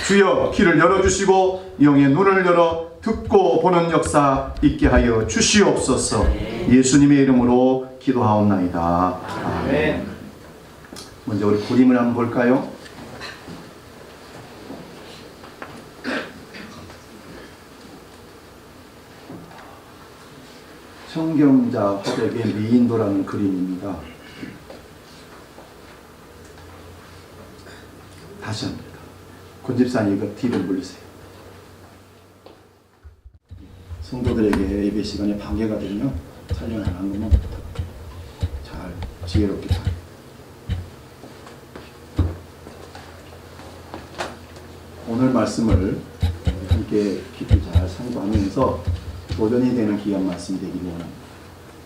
주여 귀를 열어주시고 영의 눈을 열어 듣고 보는 역사 있게 하여 주시옵소서. 예수님의 이름으로 기도하옵나이다. 아멘. 먼저 우리 그림을 한번 볼까요? 청경자 화백의 미인도라는 그림입니다. 다시 합니다. 권집사님 이거 뒤를 물리세요. 성도들에게 예배 시간에 방해가 되면 촬영 안 한 것만 잘 지혜롭게 잘. 오늘 말씀을 함께 깊이 잘 참고하면서 도전이 되는 귀한 말씀이 되기를 원합니다.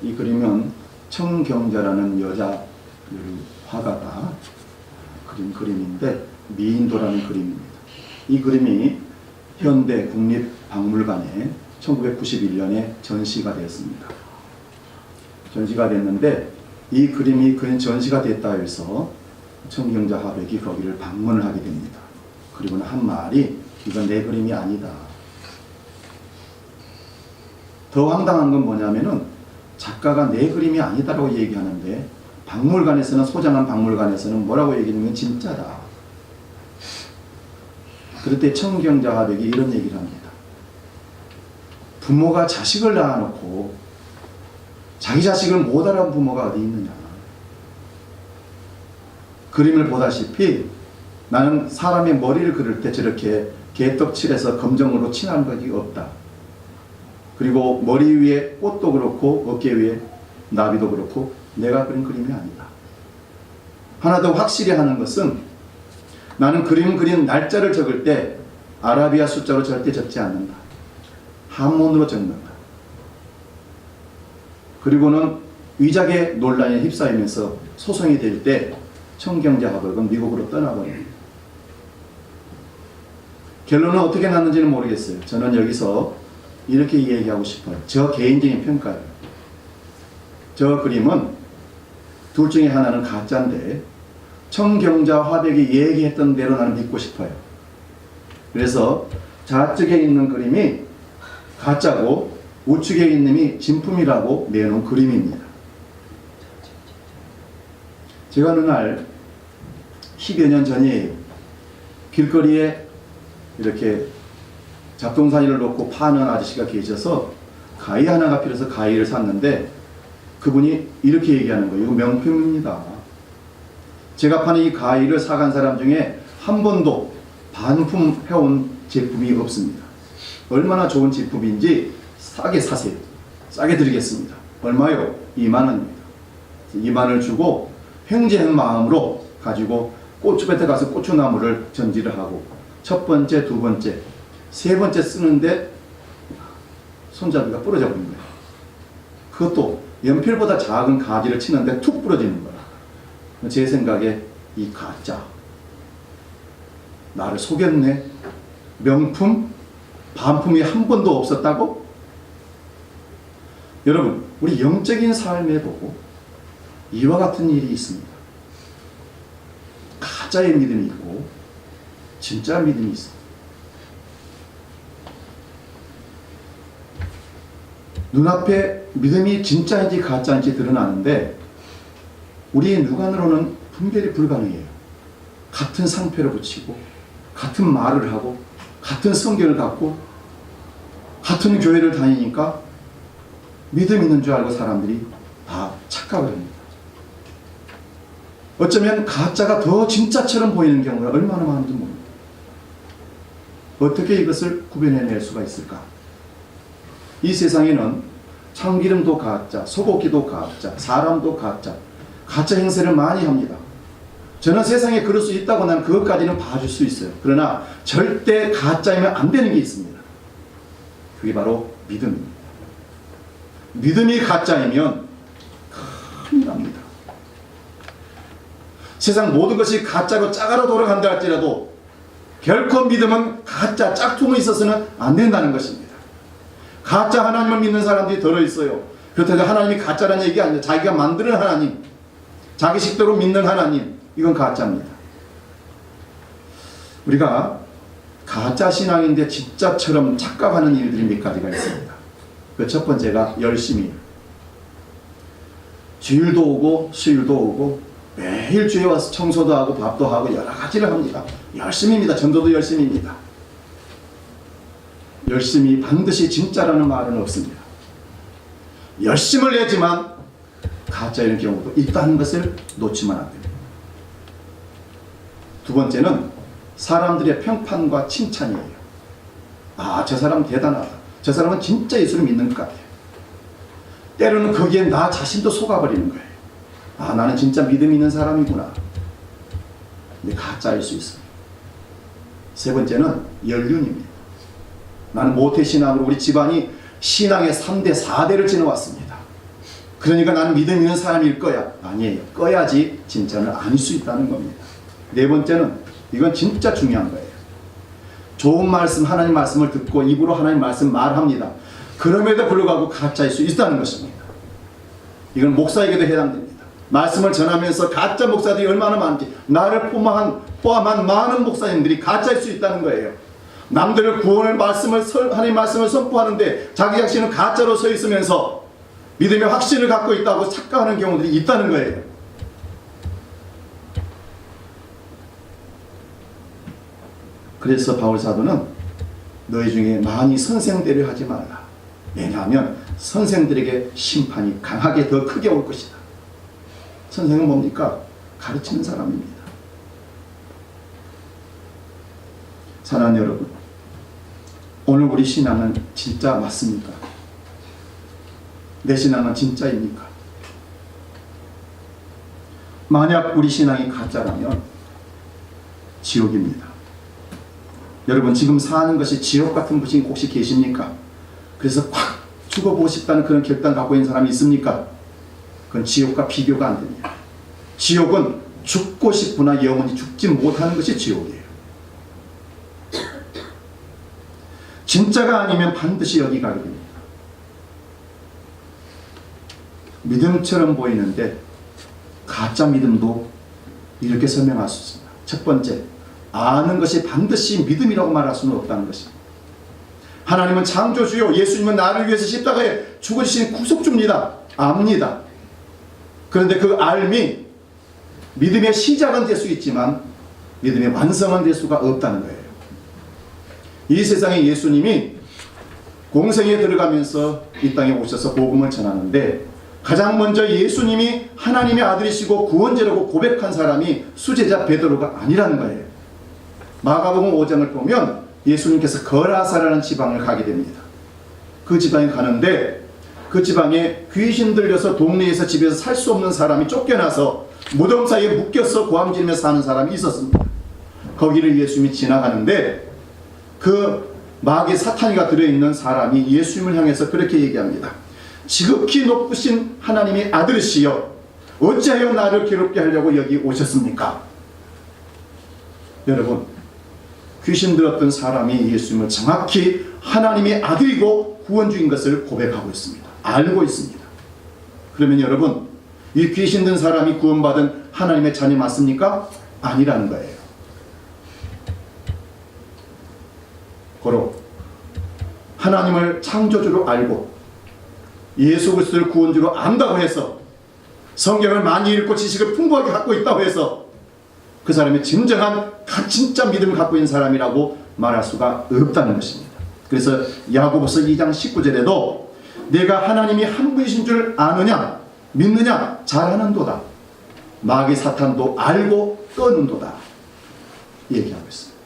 이 그림은 청경자라는 여자 화가가 그린 그림인데 미인도라는 그림입니다. 이 그림이 현대 국립박물관에 1991년에 전시가 되었습니다. 전시가 됐는데 이 그림이 전시가 됐다 해서 청경자 화백이 거기를 방문을 하게 됩니다. 그리고는 한 말이 이건 내 그림이 아니다. 더 황당한 건 뭐냐면은 작가가 내 그림이 아니다라고 얘기하는데 박물관에서는 소장한 박물관에서는 뭐라고 얘기하냐면 진짜다. 그럴 때 청경자 화백이 이런 얘기를 합니다. 부모가 자식을 낳아놓고 자기 자식을 못 알아본 부모가 어디 있느냐. 그림을 보다시피 나는 사람의 머리를 그릴 때 저렇게 개떡칠해서 검정으로 칠한 적이 없다. 그리고 머리 위에 꽃도 그렇고 어깨 위에 나비도 그렇고 내가 그린 그림이 아니다. 하나 더 확실히 하는 것은 나는 그림 그린 날짜를 적을 때 아라비아 숫자로 절대 적지 않는다. 한문으로 적는다. 그리고는 위작의 논란에 휩싸이면서 소송이 될 때 청경자 화백은 미국으로 떠나버립니다. 결론은 어떻게 났는지는 모르겠어요. 저는 여기서 이렇게 얘기하고 싶어요. 저 개인적인 평가예요. 저 그림은 둘 중에 하나는 가짜인데 청경자 화백이 얘기했던 대로 나는 믿고 싶어요. 그래서 좌측에 있는 그림이 가짜고 우측에 있는 놈이 진품이라고 내놓은 그림입니다. 제가 어느 날 10여 년 전이에요. 길거리에 이렇게 잡동사니를 놓고 파는 아저씨가 계셔서 가위 하나가 필요해서 가위를 샀는데 그분이 이렇게 얘기하는 거예요. 이거 명품입니다. 제가 파는 이 가위를 사간 사람 중에 한 번도 반품 해온 제품이 없습니다. 얼마나 좋은 제품인지 싸게 사세요. 싸게 드리겠습니다. 얼마요? 2만 원입니다. 2만 원을 주고 횡재한 마음으로 가지고 고추밭에 가서 고추나무를 전지를 하고 첫 번째, 두 번째, 세 번째 쓰는데 손잡이가 부러져 버린 거예요. 그것도 연필보다 작은 가지를 치는데 툭 부러지는 거야. 제 생각에 이 가짜 나를 속였네. 명품 반품이 한 번도 없었다고? 여러분, 우리 영적인 삶에도 이와 같은 일이 있습니다. 가짜의 믿음이 있고 진짜 믿음이 있습니다. 눈앞에 믿음이 진짜인지 가짜인지 드러나는데 우리의 육안으로는 분별이 불가능해요. 같은 상표를 붙이고 같은 말을 하고 같은 성경을 갖고 같은 교회를 다니니까 믿음 있는 줄 알고 사람들이 다 착각을 합니다. 어쩌면 가짜가 더 진짜처럼 보이는 경우가 얼마나 많은지 모릅니다. 어떻게 이것을 구별해낼 수가 있을까? 이 세상에는 참기름도 가짜, 소고기도 가짜, 사람도 가짜, 가짜 행세를 많이 합니다. 저는 세상에 그럴 수 있다고 난 그것까지는 봐줄 수 있어요. 그러나 절대 가짜이면 안 되는 게 있습니다. 그게 바로 믿음입니다. 믿음이 가짜이면 큰일 납니다. 세상 모든 것이 가짜로 짜가로 돌아간다 할지라도 결코 믿음은 가짜 짝퉁이 있어서는 안 된다는 것입니다. 가짜 하나님을 믿는 사람들이 들어있어요. 그렇다고 하나님이 가짜라는 얘기 아니에요. 자기가 만드는 하나님, 자기 식대로 믿는 하나님, 이건 가짜입니다. 우리가 가짜 신앙인데 진짜처럼 착각하는 일들이 몇 가지가 있습니다. 그 첫 번째가 열심히, 주일도 오고 수일도 오고 매일 주에 와서 청소도 하고 밥도 하고 여러 가지를 합니다. 열심입니다. 전도도 열심입니다. 열심히 반드시 진짜라는 말은 없습니다. 열심을 내지만 가짜인 경우도 있다는 것을 놓치면 안 됩니다. 두 번째는 사람들의 평판과 칭찬이에요. 아, 저 사람 대단하다. 저 사람은 진짜 예수를 믿는 것 같아요. 때로는 거기에 나 자신도 속아버리는 거예요. 아, 나는 진짜 믿음 있는 사람이구나. 근데 가짜일 수 있어요. 세 번째는 연륜입니다. 나는 모태신앙으로 우리 집안이 신앙의 3대, 4대를 지나왔습니다. 그러니까 나는 믿음 있는 사람일 거야. 아니에요. 꺼야지 진짜는 아닐 수 있다는 겁니다. 네 번째는, 이건 진짜 중요한 거예요. 좋은 말씀, 하나님 말씀을 듣고 입으로 하나님 말씀 말합니다. 그럼에도 불구하고 가짜일 수 있다는 것입니다. 이건 목사에게도 해당됩니다. 말씀을 전하면서 가짜 목사들이 얼마나 많은지, 나를 포함한 많은 목사님들이 가짜일 수 있다는 거예요. 남들을 구원을 하나님 말씀을 선포하는데 자기 자신은 가짜로 서 있으면서 믿음의 확신을 갖고 있다고 착각하는 경우들이 있다는 거예요. 그래서 바울 사도는 너희 중에 많이 선생대를 하지 말라. 왜냐하면 선생들에게 심판이 강하게 더 크게 올 것이다. 선생은 뭡니까? 가르치는 사람입니다. 사랑하는 여러분, 오늘 우리 신앙은 진짜 맞습니까? 내 신앙은 진짜입니까? 만약 우리 신앙이 가짜라면 지옥입니다. 여러분, 지금 사는 것이 지옥 같은 분이 혹시 계십니까? 그래서 확 죽어보고 싶다는 그런 결단 갖고 있는 사람이 있습니까? 그건 지옥과 비교가 안 됩니다. 지옥은 죽고 싶으나 영원히 죽지 못하는 것이 지옥이에요. 진짜가 아니면 반드시 여기 가게 됩니다. 믿음처럼 보이는데 가짜 믿음도 이렇게 설명할 수 있습니다. 첫 번째, 아는 것이 반드시 믿음이라고 말할 수는 없다는 것입니다. 하나님은 창조주요, 예수님은 나를 위해서 십자가에 죽으신 구속주입니다. 압니다. 그런데 그 알미 믿음의 시작은 될 수 있지만 믿음의 완성은 될 수가 없다는 거예요. 이 세상에 예수님이 공생에 들어가면서 이 땅에 오셔서 복음을 전하는데 가장 먼저 예수님이 하나님의 아들이시고 구원자라고 고백한 사람이 수제자 베드로가 아니라는 거예요. 마가복음 5장을 보면 예수님께서 거라사라는 지방을 가게 됩니다. 그 지방에 가는데 그 지방에 귀신 들려서 동네에서 집에서 살 수 없는 사람이 쫓겨나서 무덤 사이에 묶여서 고함지르며 사는 사람이 있었습니다. 거기를 예수님이 지나가는데 그 마귀 사탄이가 들어있는 사람이 예수님을 향해서 그렇게 얘기합니다. 지극히 높으신 하나님의 아들이시여 어찌하여 나를 괴롭게 하려고 여기 오셨습니까? 여러분, 귀신 들었던 사람이 예수님을 정확히 하나님의 아들이고 구원주인 것을 고백하고 있습니다. 알고 있습니다. 그러면 여러분, 이 귀신 든 사람이 구원받은 하나님의 자녀 맞습니까? 아니라는 거예요. 고로 하나님을 창조주로 알고 예수 그리스도를 구원주로 안다고 해서 성경을 많이 읽고 지식을 풍부하게 갖고 있다고 해서 그 사람이 진정한 진짜 믿음을 갖고 있는 사람이라고 말할 수가 없다는 것입니다. 그래서 야고보서 2장 19절에도 내가 하나님이 한 분이신 줄 아느냐 믿느냐 잘하는도다. 마귀 사탄도 알고 떠는도다. 얘기하고 있습니다.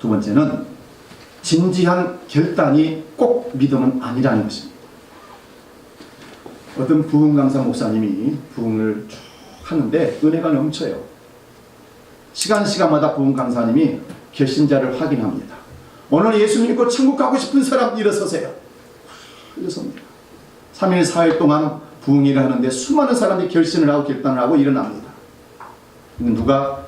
두 번째는 진지한 결단이 꼭 믿음은 아니라는 것입니다. 어떤 부흥 강사 목사님이 부흥을 쭉 하는데 은혜가 넘쳐요. 시간마다 부흥 강사님이 결신자를 확인합니다. 오늘 예수 믿고 천국 가고 싶은 사람 일어서세요. 일어섭니다. 3일 4일 동안 부흥회를 하는데 수많은 사람들이 결신을 하고 결단을 하고 일어납니다. 누가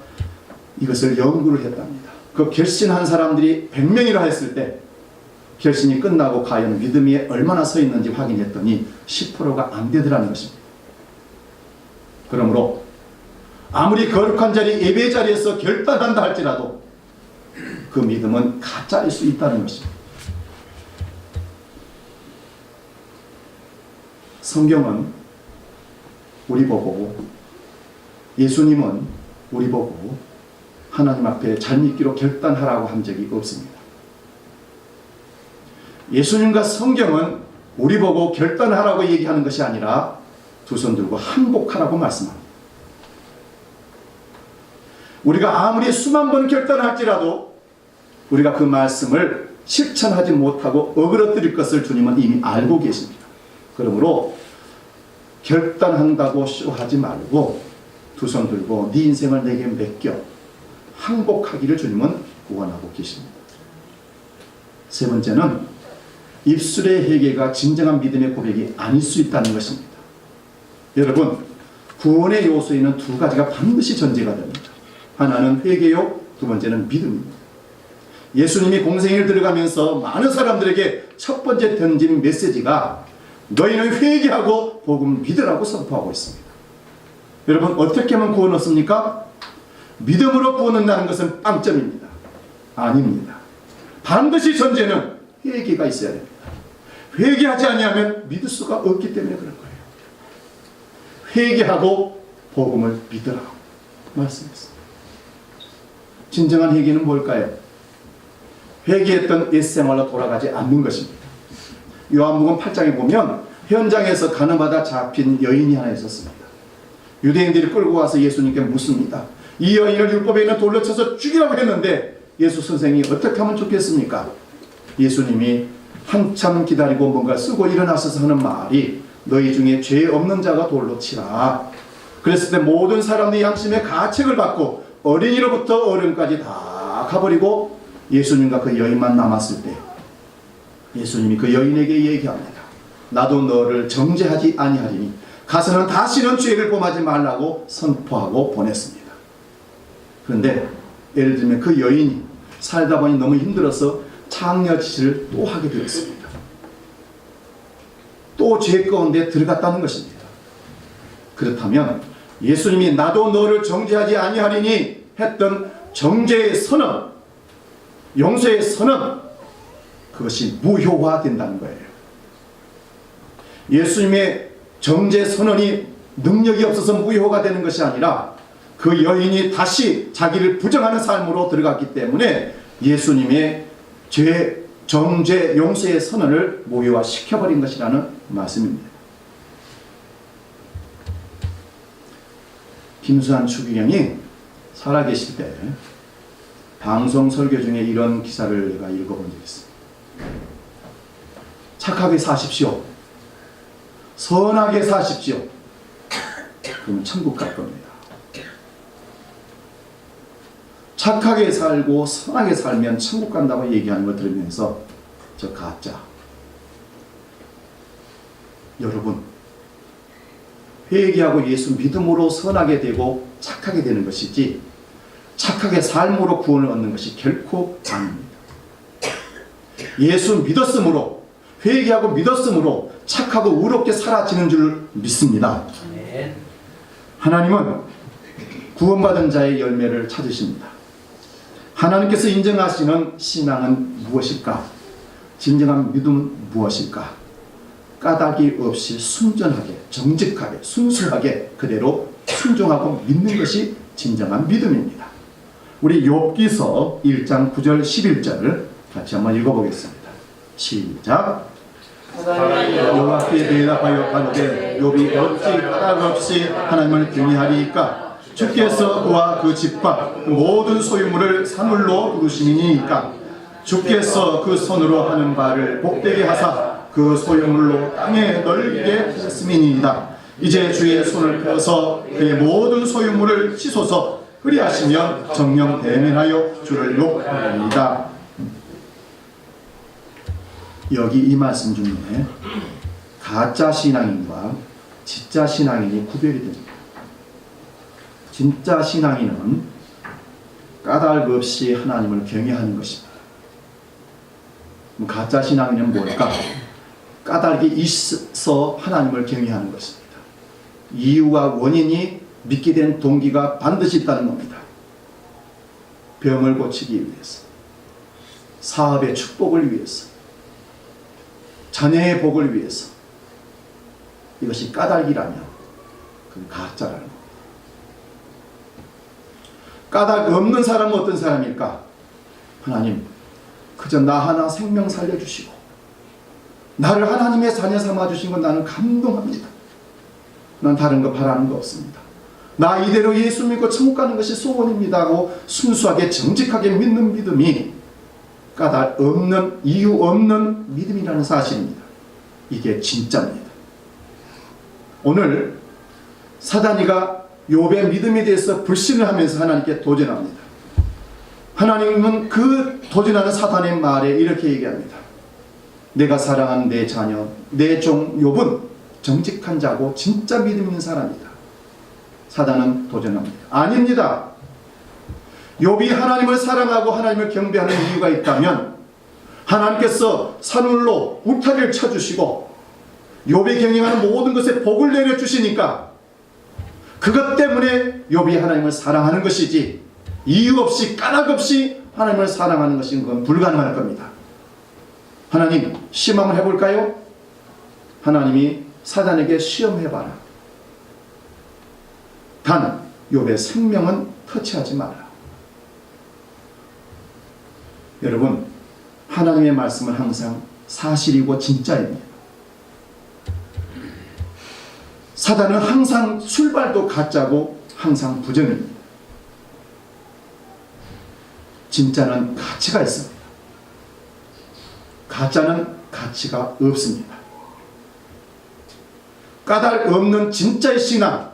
이것을 연구를 했답니다. 그 결신한 사람들이 100명이라 했을 때 결신이 끝나고 과연 믿음이 얼마나 서 있는지 확인했더니 10%가 안 되더라는 것입니다. 그러므로 아무리 거룩한 자리 예배 자리에서 결단한다 할지라도 그 믿음은 가짜일 수 있다는 것입니다. 성경은 우리 보고, 예수님은 우리 보고 하나님 앞에 잘 믿기로 결단하라고 한 적이 없습니다. 예수님과 성경은 우리 보고 결단하라고 얘기하는 것이 아니라 두 손 들고 항복하라고 말씀합니다. 우리가 아무리 수만 번 결단할지라도 우리가 그 말씀을 실천하지 못하고 어그러뜨릴 것을 주님은 이미 알고 계십니다. 그러므로 결단한다고 쇼하지 말고 두 손 들고 네 인생을 내게 맡겨 항복하기를 주님은 원하고 계십니다. 세 번째는 입술의 회개가 진정한 믿음의 고백이 아닐 수 있다는 것입니다. 여러분, 구원의 요소에는 두 가지가 반드시 전제가 됩니다. 하나는 회개요, 두 번째는 믿음입니다. 예수님이 공생애를 들어가면서 많은 사람들에게 첫 번째 던진 메시지가 너희는 회개하고 복음 믿으라고 선포하고 있습니다. 여러분, 어떻게 하면 구원 얻습니까? 믿음으로 구원 얻는다는 것은 빵점입니다. 아닙니다. 반드시 전제는 회개가 있어야 됩니다. 회개하지 아니하면 믿을 수가 없기 때문에 그런 거예요. 회개하고 복음을 믿으라고 말씀했습니다. 진정한 회개는 뭘까요? 회개했던 옛생활로 돌아가지 않는 것입니다. 요한복음 8장에 보면 현장에서 가늠하다 잡힌 여인이 하나 있었습니다. 유대인들이 끌고 와서 예수님께 묻습니다. 이 여인을 율법에 있는 돌로 쳐서 죽이라고 했는데 예수 선생이 어떻게 하면 좋겠습니까? 예수님이 한참 기다리고 뭔가 쓰고 일어나셔서 하는 말이 너희 중에 죄 없는 자가 돌로 치라. 그랬을 때 모든 사람들이 양심의 가책을 받고 어린이로부터 어른까지 다 가버리고 예수님과 그 여인만 남았을 때 예수님이 그 여인에게 얘기합니다. 나도 너를 정죄하지 아니하리니 가서는 다시는 죄를 범하지 말라고 선포하고 보냈습니다. 그런데 예를 들면 그 여인이 살다 보니 너무 힘들어서 창녀짓을 또 하게 되었습니다. 또 죄 가운데 들어갔다는 것입니다. 그렇다면 예수님이 나도 너를 정죄하지 아니하리니 했던 정죄의 선언, 용서의 선언, 그것이 무효화된다는 거예요. 예수님의 정죄 선언이 능력이 없어서 무효가 되는 것이 아니라 그 여인이 다시 자기를 부정하는 삶으로 들어갔기 때문에 예수님의 죄, 정죄, 용서의 선언을 무효화시켜버린 것이라는 말씀입니다. 김수환 추기경이 살아계실 때 방송 설교 중에 이런 기사를 내가 읽어본 적이 있습니다. 착하게 사십시오. 선하게 사십시오. 그러면 천국 갈 겁니다. 착하게 살고 선하게 살면 천국 간다고 얘기하는 걸 들으면서 저 가짜. 여러분, 회개하고 예수 믿음으로 선하게 되고 착하게 되는 것이지 착하게 삶으로 구원을 얻는 것이 결코 아닙니다. 예수 믿었으므로 회개하고 믿었으므로 착하고 의롭게 살아지는 줄 믿습니다. 하나님은 구원받은 자의 열매를 찾으십니다. 하나님께서 인정하시는 신앙은 무엇일까? 진정한 믿음은 무엇일까? 까닭이 없이 순전하게, 정직하게, 순수하게 그대로 순종하고 믿는 것이 진정한 믿음입니다. 우리 욥기서 1장 9절 11절을 같이 한번 읽어보겠습니다. 시작. 여호와께 대답하여 가로되 욥이 어찌 까닭 없이 하나님을 경외하리이까? 주께서 그와 그 집과 그 모든 소유물을 사물로 부르심이니이까? 주께서 그 손으로 하는 바를 복되게 하사 그 소유물로 땅에 널게 하셨음이니이다. 이제 주의 손을 펴서 그의 모든 소유물을 치소서. 그리하시면 정령 대면하여 주를 욕하리이다. 여기 이 말씀 중에 가짜 신앙인과 진짜 신앙인이 구별이 됩니다. 진짜 신앙인은 까닭 없이 하나님을 경외하는 것입니다. 가짜 신앙인은 뭘까? 까닭이 있어 하나님을 경외하는 것입니다. 이유와 원인이 믿게 된 동기가 반드시 있다는 겁니다. 병을 고치기 위해서, 사업의 축복을 위해서, 자녀의 복을 위해서, 이것이 까닭이라면 그 가짜라는 겁니다. 까닭 없는 사람은 어떤 사람일까? 하나님, 그저 나 하나 생명 살려주시고 나를 하나님의 자녀 삼아주신 건 나는 감동합니다. 난 다른 거 바라는 거 없습니다. 나 이대로 예수 믿고 천국 가는 것이 소원입니다 하고 순수하게 정직하게 믿는 믿음이 까닭 없는, 이유 없는 믿음이라는 사실입니다. 이게 진짜입니다. 오늘 사단이가 욥의 믿음에 대해서 불신을 하면서 하나님께 도전합니다. 하나님은 그 도전하는 사단의 말에 이렇게 얘기합니다. 내가 사랑하는 내 자녀, 내 종 욥은 정직한 자고 진짜 믿음 있는 사람이다. 사단은 도전합니다. 아닙니다. 욥이 하나님을 사랑하고 하나님을 경배하는 이유가 있다면 하나님께서 산울로 울타리를 쳐주시고 욥이 경영하는 모든 것에 복을 내려주시니까 그것 때문에 욥이 하나님을 사랑하는 것이지, 이유 없이 까닭 없이 하나님을 사랑하는 것인 건 불가능할 겁니다. 하나님, 시험 한번 해볼까요? 하나님이 사단에게 시험해봐라. 단 욥의 생명은 터치하지 마라. 여러분, 하나님의 말씀은 항상 사실이고 진짜입니다. 사단은 항상 출발도 가짜고 항상 부정입니다. 진짜는 가치가 있습니다. 가짜는 가치가 없습니다. 까닭 없는 진짜의 신앙,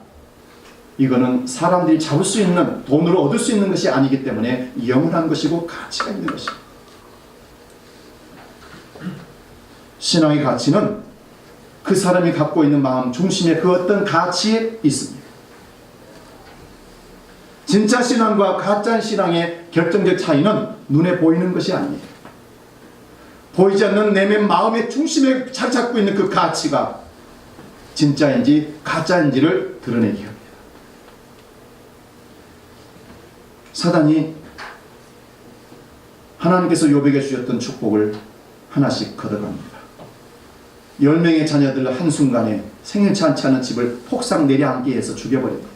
이거는 사람들이 잡을 수 있는, 돈으로 얻을 수 있는 것이 아니기 때문에 영원한 것이고 가치가 있는 것입니다. 신앙의 가치는 그 사람이 갖고 있는 마음 중심에 그 어떤 가치에 있습니다. 진짜 신앙과 가짜 신앙의 결정적 차이는 눈에 보이는 것이 아닙니다. 보이지 않는 내면 마음의 중심에 잘 잡고 있는 그 가치가 진짜인지 가짜인지를 드러내게 합니다. 사단이 하나님께서 욥에게 주셨던 축복을 하나씩 걷어갑니다. 10명의 자녀들을 한순간에 생일치 않지 않은 집을 폭삭 내려앉게 해서 죽여버립니다.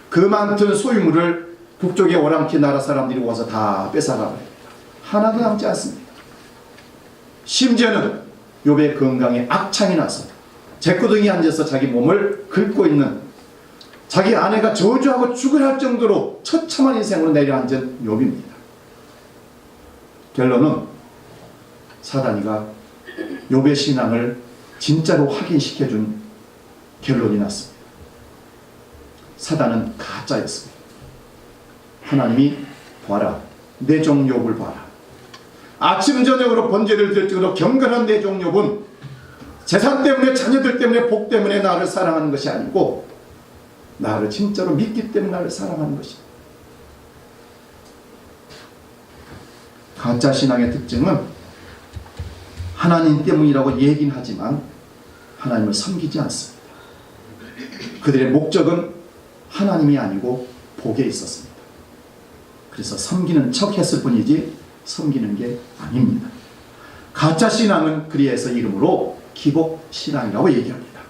그 많던 소유물을 북쪽의 오랑캐 나라 사람들이 와서 다 뺏어가버립니다. 하나도 남지 않습니다. 심지어는 욥의 건강에 악창이 나서 재구덩이에 앉아서 자기 몸을 긁고 있는, 자기 아내가 저주하고 죽으려 할 정도로 처참한 인생으로 내려앉은 욥입니다. 결론은 사단이가 욥의 신앙을 진짜로 확인시켜준 결론이 났습니다. 사단은 가짜였습니다. 하나님이 봐라, 내 종 욥을 봐라. 아침 저녁으로 번제를 드릴 정도로 경건한 내 종 욥은 재산 때문에, 자녀들 때문에, 복 때문에 나를 사랑하는 것이 아니고 나를 진짜로 믿기 때문에 나를 사랑하는 것이다. 가짜 신앙의 특징은 하나님 때문이라고 얘기는 하지만 하나님을 섬기지 않습니다. 그들의 목적은 하나님이 아니고 복에 있었습니다. 그래서 섬기는 척 했을 뿐이지 섬기는 게 아닙니다. 가짜 신앙은 그리해서 이름으로 기복신앙이라고 얘기합니다.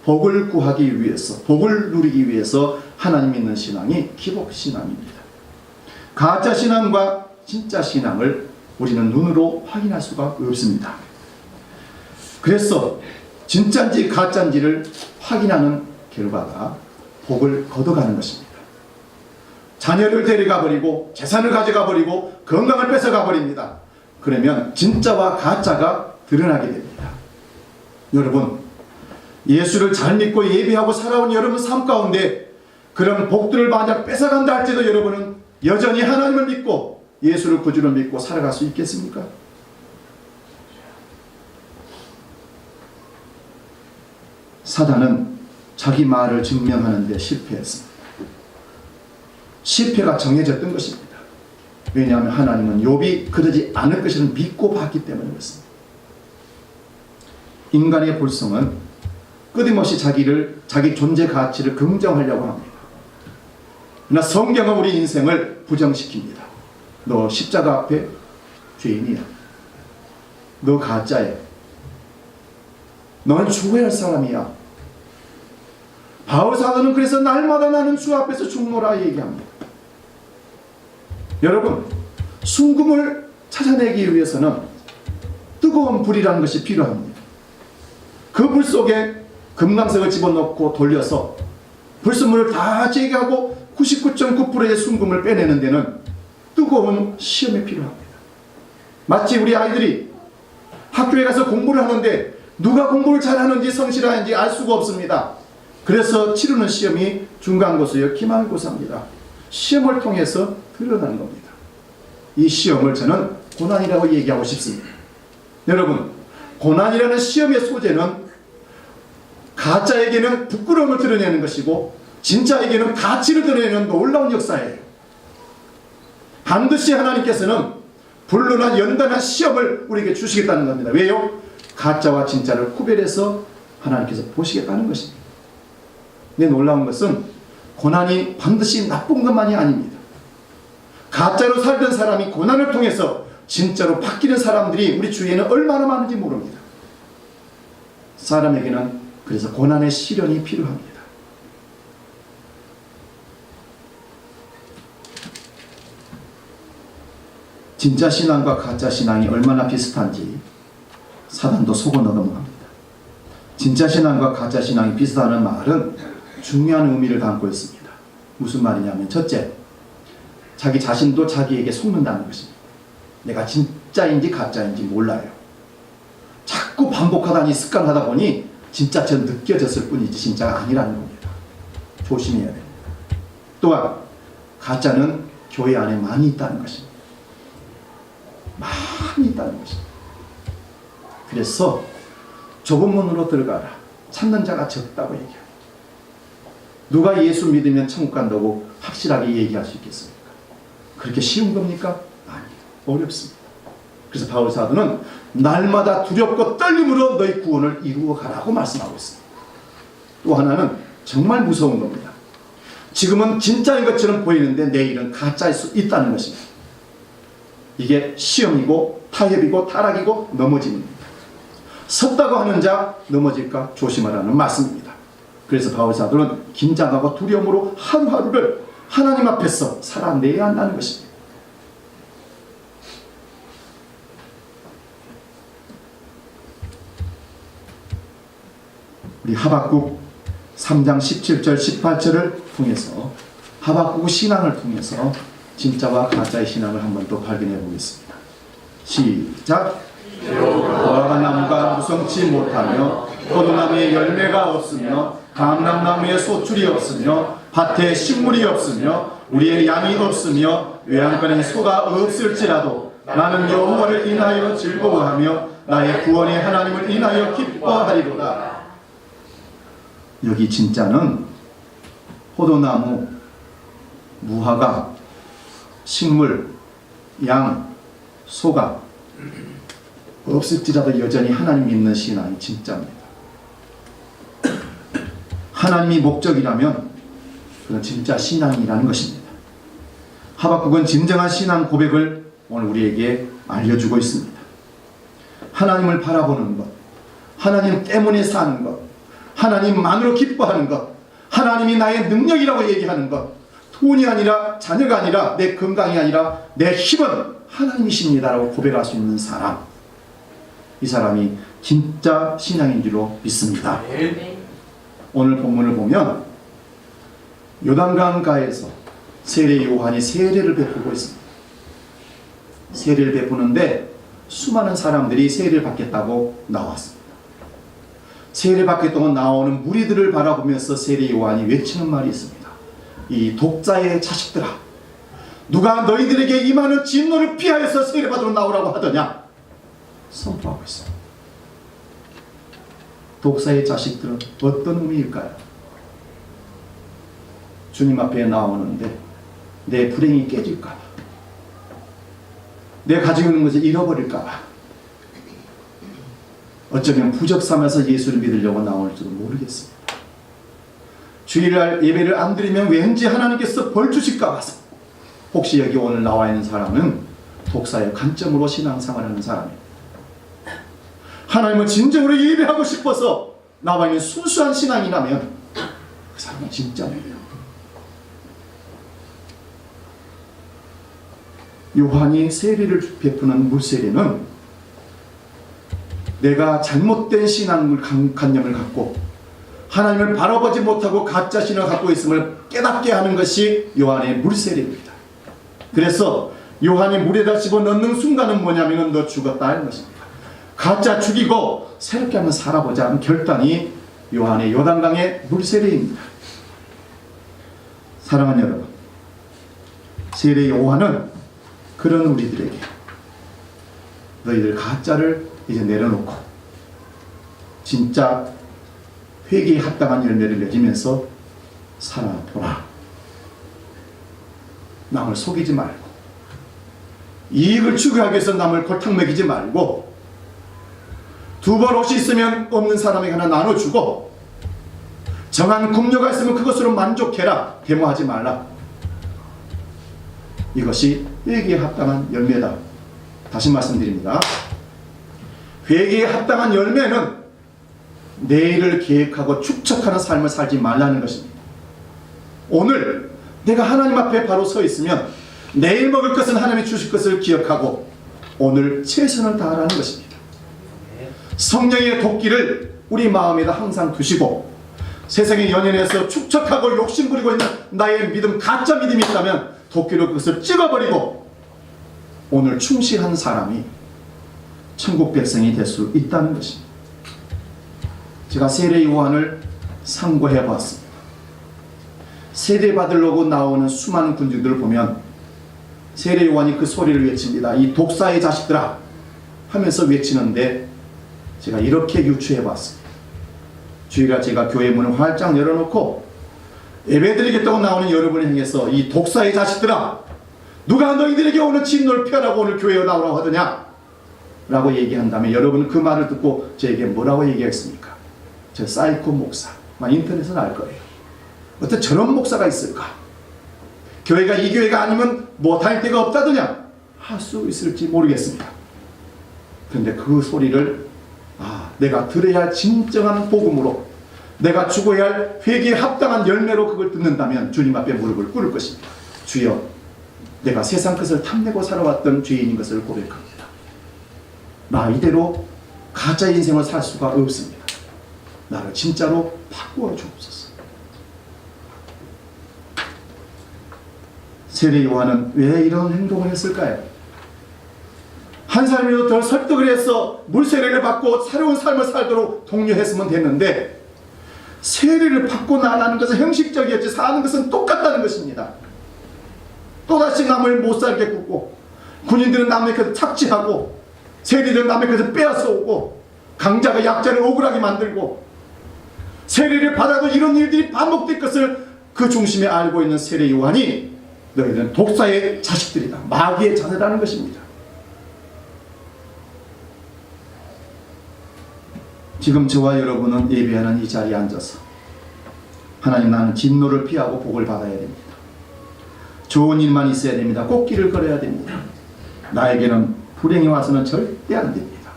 복을 구하기 위해서, 복을 누리기 위해서 하나님 믿는 신앙이 기복신앙입니다. 가짜 신앙과 진짜 신앙을 우리는 눈으로 확인할 수가 없습니다. 그래서 진짜인지 가짜인지를 확인하는 결과가 복을 거둬가는 것입니다. 자녀를 데려가 버리고 재산을 가져가 버리고 건강을 뺏어가 버립니다. 그러면 진짜와 가짜가 드러나게 됩니다. 여러분, 예수를 잘 믿고 예배하고 살아온 여러분 삶 가운데 그런 복들을 만약 뺏어간다 할지도 여러분은 여전히 하나님을 믿고 예수를 구주로 믿고 살아갈 수 있겠습니까? 사단은 자기 말을 증명하는 데 실패했습니다. 실패가 정해졌던 것입니다. 왜냐하면 하나님은 욥이 그러지 않을 것을 믿고 봤기 때문에 그렇습니다. 인간의 본성은 끊임없이 자기 존재 가치를 긍정하려고 합니다. 그러나 성경은 우리 인생을 부정시킵니다. 너 십자가 앞에 죄인이야. 너 가짜야. 너는 죽어야 할 사람이야. 바울 사도는 그래서 날마다 나는 주 앞에서 죽노라 얘기합니다. 여러분, 순금을 찾아내기 위해서는 뜨거운 불이라는 것이 필요합니다. 그 불 속에 금강석을 집어넣고 돌려서 불순물을 다 제거하고 99.9%의 순금을 빼내는 데는 뜨거운 시험이 필요합니다. 마치 우리 아이들이 학교에 가서 공부를 하는데 누가 공부를 잘하는지 성실하는지 알 수가 없습니다. 그래서 치르는 시험이 중간고사요, 기말고사입니다. 시험을 통해서 드러나는 겁니다. 이 시험을 저는 고난이라고 얘기하고 싶습니다. 여러분, 고난이라는 시험의 소재는 가짜에게는 부끄러움을 드러내는 것이고 진짜에게는 가치를 드러내는 놀라운 역사예요. 반드시 하나님께서는 불륜한 연단한 시험을 우리에게 주시겠다는 겁니다. 왜요? 가짜와 진짜를 구별해서 하나님께서 보시겠다는 것입니다. 근데 놀라운 것은 고난이 반드시 나쁜 것만이 아닙니다. 가짜로 살던 사람이 고난을 통해서 진짜로 바뀌는 사람들이 우리 주위에는 얼마나 많은지 모릅니다. 사람에게는 그래서 고난의 시련이 필요합니다. 진짜 신앙과 가짜 신앙이 얼마나 비슷한지 사단도 속어 넘어갑니다. 진짜 신앙과 가짜 신앙이 비슷하다는 말은 중요한 의미를 담고 있습니다. 무슨 말이냐면, 첫째, 자기 자신도 자기에게 속는다는 것입니다. 내가 진짜인지 가짜인지 몰라요. 자꾸 반복하다니 습관하다 보니 진짜처럼 느껴졌을 뿐이지 진짜가 아니라는 겁니다. 조심해야 됩니다. 또한 가짜는 교회 안에 많이 있다는 것입니다. 많이 있다는 것입니다. 그래서 좁은 문으로 들어가라. 찾는 자가 적다고 얘기합니다. 누가 예수 믿으면 천국 간다고 확실하게 얘기할 수 있겠습니까? 그렇게 쉬운 겁니까? 아니에요. 어렵습니다. 그래서 바울 사도는 날마다 두렵고 떨림으로 너희 구원을 이루어 가라고 말씀하고 있습니다. 또 하나는 정말 무서운 겁니다. 지금은 진짜인 것처럼 보이는데 내일은 가짜일 수 있다는 것입니다. 이게 시험이고 타협이고 타락이고 넘어짐입니다. 섰다고 하는 자 넘어질까 조심하라는 말씀입니다. 그래서 바울 사도는 긴장하고 두려움으로 하루하루를 하나님 앞에서 살아내야 한다는 것입니다. 우리 하박국 3장 17절 18절을 통해서 하박국 신앙을 통해서 진짜와 가짜의 신앙을 한 번 더 발견해 보겠습니다. 시작. 무화과나무가 무성치 못하며 포도나무에 열매가 없으며 감람나무에 소출이 없으며 밭에 식물이 없으며 우리의 양이 없으며 외양간에 소가 없을지라도 나는 여호와를 인하여 즐거워하며 나의 구원의 하나님을 인하여 기뻐하리로다. 여기 진짜는 포도나무, 무화과, 식물, 양, 소가 없을지라도 여전히 하나님 믿는 신앙이 진짜입니다. 하나님이 목적이라면 그건 진짜 신앙이라는 것입니다. 하박국은 진정한 신앙 고백을 오늘 우리에게 알려주고 있습니다. 하나님을 바라보는 것, 하나님 때문에 사는 것, 하나님만으로 기뻐하는 것, 하나님이 나의 능력이라고 얘기하는 것, 돈이 아니라 자녀가 아니라 내 건강이 아니라 내 힘은 하나님이십니다라고 고백할 수 있는 사람, 이 사람이 진짜 신앙인 줄로 믿습니다. 오늘 본문을 보면 요단강가에서 세례 요한이 세례를 베푸고 있습니다. 세례를 베푸는데 수많은 사람들이 세례를 받겠다고 나왔습니다. 세례 받겠다고 나오는 무리들을 바라보면서 세례 요한이 외치는 말이 있습니다. 이 독자의 자식들아, 누가 너희들에게 임하는 진노를 피하여서 세례 받으러 나오라고 하더냐 선포하고 있습니다. 독사의 자식들은 어떤 의미일까요? 주님 앞에 나오는데 내 불행이 깨질까봐, 내 가지고 있는 것을 잃어버릴까봐, 어쩌면 부적 삼아서 예수를 믿으려고 나올지도 모르겠습니다. 주일날 예배를 안 드리면 왠지 하나님께서 벌 주실까 봐서, 혹시 여기 오늘 나와 있는 사람은 독사의 관점으로 신앙생활을 하는 사람이에요. 하나님을 진정으로 예배하고 싶어서 나와 있는 순수한 신앙이라면 그 사람은 진짜 예배해요. 요한이 세례를 베푸는 물세례는 내가 잘못된 신앙관념을 갖고 하나님을 바라보지 못하고 가짜 신앙을 갖고 있음을 깨닫게 하는 것이 요한의 물세례입니다. 그래서 요한이 물에다 집어넣는 순간은 뭐냐면 너 죽었다 하는 것입니다. 가짜 죽이고 새롭게 한번 살아보자 하는 결단이 요한의 요단강의 물세례입니다. 사랑하는 여러분, 세례 요한은 그런 우리들에게 너희들 가짜를 이제 내려놓고 진짜 회개에 합당한 열매를 맺으면서 살아보라. 남을 속이지 말고 이익을 추구하기 위해서 남을 골탕 먹이지 말고 두 벌 옷이 있으면 없는 사람에게 하나 나눠주고 정한 궁녀가 있으면 그것으로 만족해라. 데모하지 말라. 이것이 회개에 합당한 열매다. 다시 말씀드립니다. 회개에 합당한 열매는 내일을 계획하고 축적하는 삶을 살지 말라는 것입니다. 오늘 내가 하나님 앞에 바로 서 있으면 내일 먹을 것은 하나님이 주실 것을 기억하고 오늘 최선을 다하라는 것입니다. 성령의 도끼를 우리 마음에다 항상 두시고 세상의 연연에서 축적하고 욕심부리고 있는 나의 믿음, 가짜 믿음이 있다면 도끼로 그것을 찍어버리고 오늘 충실한 사람이 천국 백성이 될 수 있다는 것입니다. 제가 세례 요한을 상고해 봤습니다. 세례 받으려고 나오는 수많은 군중들을 보면 세례 요한이 그 소리를 외칩니다. 이 독사의 자식들아 하면서 외치는데 제가 이렇게 유추해 봤습니다. 주일날 제가 교회 문을 활짝 열어놓고 예배드리겠다고 나오는 여러분을 향해서 이 독사의 자식들아 누가 너희들에게 오늘 진노를 펴라고 오늘 교회에 나오라고 하더냐 라고 얘기한다면 여러분은 그 말을 듣고 저에게 뭐라고 얘기했습니까? 저 사이코 목사 인터넷은 알 거예요. 어떤 저런 목사가 있을까? 교회가 이 교회가 아니면 뭐 다닐 데가 없다더냐 할 수 있을지 모르겠습니다. 그런데 그 소리를 내가 들어야 할 진정한 복음으로 내가 죽어야 할 회개에 합당한 열매로 그걸 듣는다면 주님 앞에 무릎을 꿇을 것입니다. 주여 내가 세상 것을 탐내고 살아왔던 죄인인 것을 고백합니다. 나 이대로 가짜 인생을 살 수가 없습니다. 나를 진짜로 바꾸어 주옵소서. 세례 요한은 왜 이런 행동을 했을까요? 한 사람이라도 더 설득을 해서 물세례를 받고 새로운 삶을 살도록 독려했으면 됐는데 세례를 받고 나가는 것은 형식적이었지 사는 것은 똑같다는 것입니다. 또다시 남을 못 살게 굽고 군인들은 남의 것을 착취하고 세리들은 남의 것을 빼앗아 오고 강자가 약자를 억울하게 만들고 세례를 받아도 이런 일들이 반복될 것을 그 중심에 알고 있는 세례 요한이 너희들은 독사의 자식들이다. 마귀의 자녀라는 것입니다. 지금 저와 여러분은 예배하는 이 자리에 앉아서 하나님 나는 진노를 피하고 복을 받아야 됩니다. 좋은 일만 있어야 됩니다. 꽃길을 걸어야 됩니다. 나에게는 불행이 와서는 절대 안 됩니다.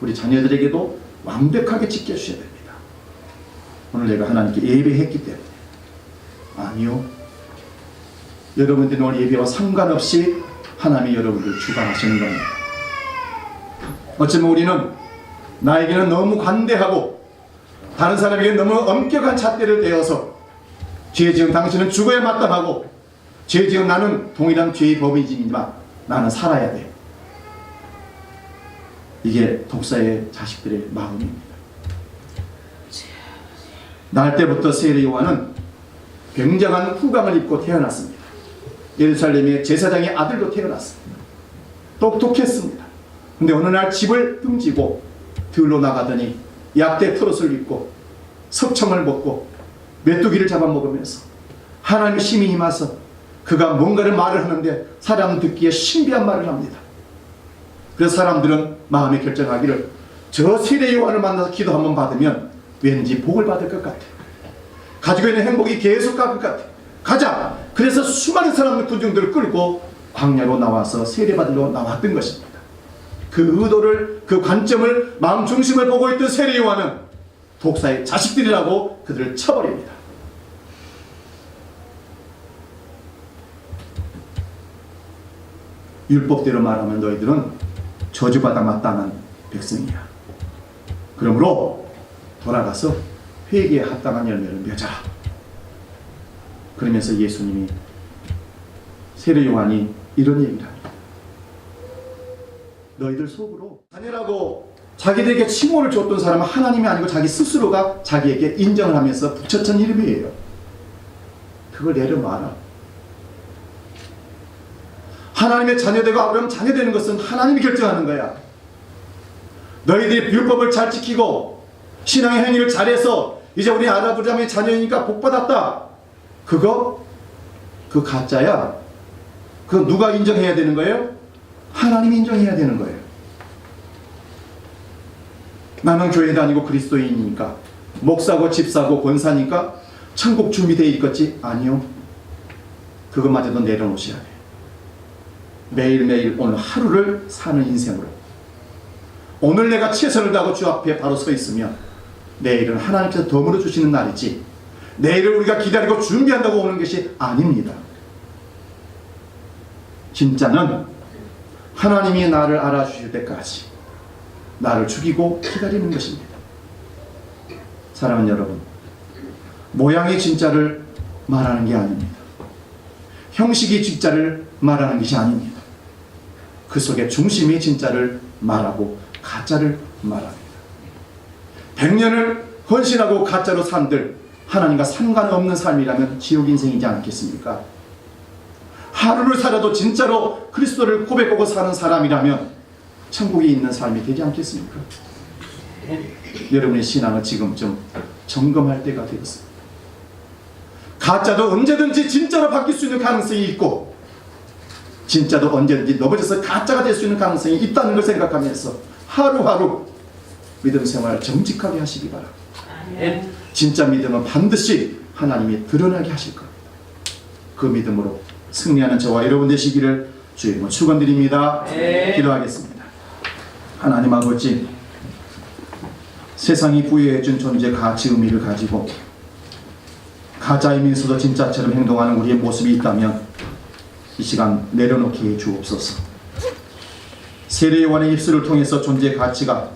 우리 자녀들에게도 완벽하게 지켜주셔야 됩니다. 오늘 내가 하나님께 예배했기 때문에 아니요. 여러분들이 오늘 예배와 상관없이 하나님이 여러분들 주관하시는 겁니다. 어쩌면 우리는 나에게는 너무 관대하고 다른 사람에게 너무 엄격한 잣대를 대어서 죄 지은 당신은 죽어야 마땅하고 죄 지은 나는 동일한 죄의 범인이지만 나는 살아야 돼. 이게 독사의 자식들의 마음입니다. 날 때부터 세례 요한은 굉장한 후광을 입고 태어났습니다. 예루살렘의 제사장의 아들로 태어났습니다. 똑똑했습니다. 근데 어느 날 집을 등지고 들로 나가더니 약대 트롯을 입고 석청을 먹고 메뚜기를 잡아먹으면서 하나님의 힘이 임해서 그가 뭔가를 말을 하는데 사람 듣기에 신비한 말을 합니다. 그래서 사람들은 마음에 결정하기를 저 세례 요한을 만나서 기도 한번 받으면 왠지 복을 받을 것 같아. 가지고 있는 행복이 계속 갈 것 같아. 가자! 그래서 수많은 사람들 군중들을 끌고 광야로 나와서 세례받으러 나왔던 것입니다. 그 의도를, 그 관점을, 마음 중심을 보고 있던 세례 요한은 독사의 자식들이라고 그들을 쳐버립니다. 율법대로 말하면 너희들은 저주받아 마땅한 백성이야. 그러므로 돌아가서 회개에 합당한 열매를 맺어라. 그러면서 예수님이, 세례 요한이 이런 얘기를 합니다. 너희들 속으로 자녀라고 자기들에게 칭호를 줬던 사람은 하나님이 아니고 자기 스스로가 자기에게 인정을 하면서 붙였던 이름이에요. 그걸 내려놔라. 하나님의 자녀되고 아브라함 자녀되는 것은 하나님이 결정하는 거야. 너희들이 율법을 잘 지키고 신앙의 행위를 잘해서 이제 우리 아브라함의 자녀이니까 복받았다. 그 가짜야. 그거 누가 인정해야 되는 거예요? 하나님이 인정해야 되는 거예요. 나는 교회 다니고 그리스도인이니까, 목사고 집사고 권사니까 천국 준비되어 있겠지? 아니요. 그것마저도 내려놓으셔야 돼요. 매일매일 오늘 하루를 사는 인생으로, 오늘 내가 최선을 다하고 주 앞에 바로 서 있으면 내일은 하나님께서 덤으로 주시는 날이지, 내일을 우리가 기다리고 준비한다고 오는 것이 아닙니다. 진짜는 하나님이 나를 알아주실 때까지 나를 죽이고 기다리는 것입니다. 사랑하는 여러분, 모양이 진짜를 말하는 게 아닙니다. 형식이 진짜를 말하는 것이 아닙니다. 그 속에 중심이 진짜를 말하고 가짜를 말합니다. 100년을 헌신하고 가짜로 산들, 하나님과 상관없는 삶이라면 지옥 인생이지 않겠습니까? 하루를 살아도 진짜로 그리스도를 고백하고 사는 사람이라면 천국에 있는 삶이 되지 않겠습니까? 여러분의 신앙을 지금쯤 점검할 때가 되었습니다. 가짜도 언제든지 진짜로 바뀔 수 있는 가능성이 있고, 진짜도 언제든지 넘어져서 가짜가 될 수 있는 가능성이 있다는 걸 생각하면서 하루하루 믿음 생활을 정직하게 하시기 바랍니다. 진짜 믿음은 반드시 하나님이 드러나게 하실 겁니다. 그 믿음으로 승리하는 저와 여러분 되시기를 주의 이름으로 축원드립니다. 기도하겠습니다. 하나님 아버지, 세상이 부여해준 존재 가치 의미를 가지고 가짜이면서도 진짜처럼 행동하는 우리의 모습이 있다면 이 시간 내려놓게 해 주옵소서. 세례 요한의 입술을 통해서 존재의 가치가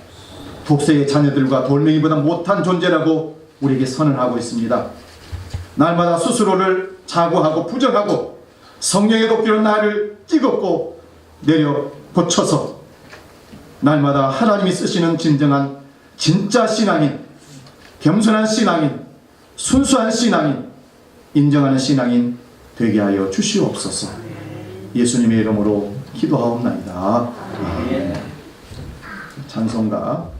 독세의 자녀들과 돌멩이보다 못한 존재라고 우리에게 선언하고 있습니다. 날마다 스스로를 자고하고 부정하고 성령의 도끼로 나를 찌겁고 내려 고쳐서 날마다 하나님이 쓰시는 진정한 진짜 신앙인, 겸손한 신앙인, 순수한 신앙인, 인정하는 신앙인 되게 하여 주시옵소서. 예수님의 이름으로 기도하옵나이다. 찬송가